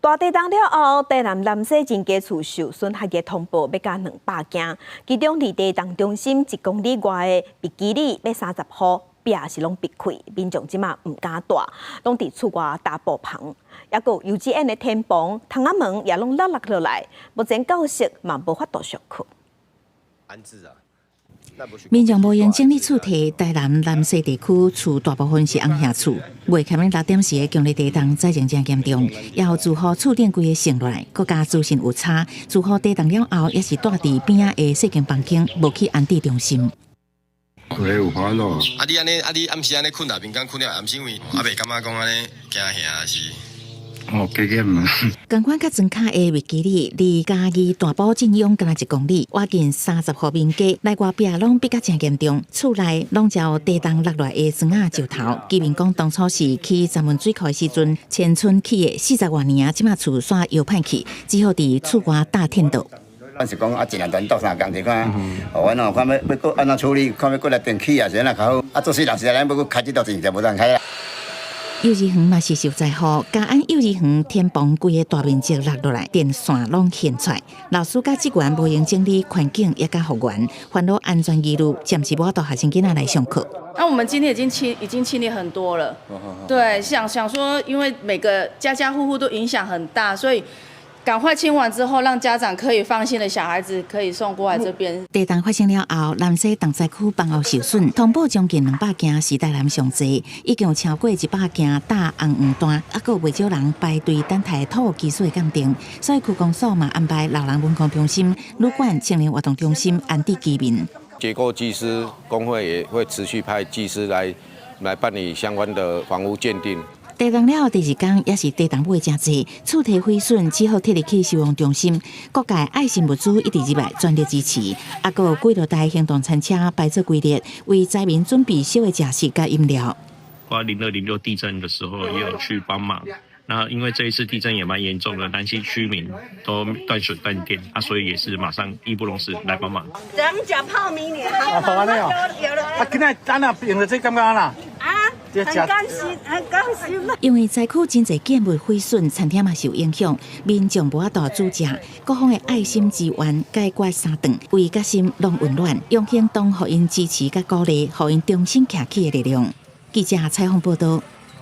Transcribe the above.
大地震了后，台南南西真家厝受损害嘅通报要加200件，其中离地震中心1公里外嘅比基里要30户，壁是拢闭开，民众即马唔敢住，拢伫厝外大布棚，也有幼稚园嘅天棚、窗仔门也拢落落来，目前教室嘛无法度上课。安置啊。 民众无用整理厝体，台南南西地区厝大部分是红瓦厝。未开门6点时，强烈地震灾情真严重，也有住户厝顶规个陷落来，各家资讯有差。住户地震了后，也是住伫边仔的细间房间，无去安置中心。有烦恼。你安尼，你暗时安尼困内面，敢困了暗时，因为袂感觉讲安尼惊吓是。 哦，加减嘛。同款较庄卡的维基里，离嘉义大埔镇永敢若1公里，挖近30户民家，内外壁拢比较真严重，厝内拢遭地震落来的砖仔石头。居民讲，当初是去闸门水库的时阵，迁村起的40多年啊，即马厝煞又歹去，只好伫厝外搭天道。咱是讲一两段倒三工，就看，我看要搁安怎处理，看要搁来电起啊，是安那较好。做细人时咱要搁开这道钱就无通开啦。 幼儿园嘛是受灾户，嘉安幼儿园天棚规个大面积落落来，电线拢现出来。老师甲职员无用整理环境，也甲学员烦恼安全疑虑，暂时无法度学生囡仔来上课。那我们今天已经清理很多了，对，想说，因为每个家家户户都影响很大，所以。 赶快清完之后，让家长可以放心的小孩子可以送过来这边。地震发生了后，南西重灾区房屋受损，通报将近200件是台南上济，已经有超过100件大红黄单，还有袂少人排队等待土技术的鉴定。所以区公所嘛安排老人文康中心、旅馆、青年活动中心安置居民。结构技师工会也会持续派技师来办理相关的房屋鉴定。 地震了后第2天，也是地震尾真济，厝体毁损，只好特入去消防中心。各界爱心物资一直入来全力支持，还有几多台行动餐车摆做规列，为灾民准备小的食食甲饮料。02、06地震的时候也有去帮忙。那因为这一次地震也蛮严重的，南西居民都断水断电所以也是马上义不容辞来帮忙。咱们吃泡面呢，好安尼哦。今仔咱也用了这感觉啦。 很甘心，很甘心。因为灾区真侪建物毁损，餐厅嘛受影响，民众无法度煮食，各方的爱心支援解决3顿，胃甲心拢温暖，用行动互因支持甲鼓励，互因重新站起的力量。记者采访报道。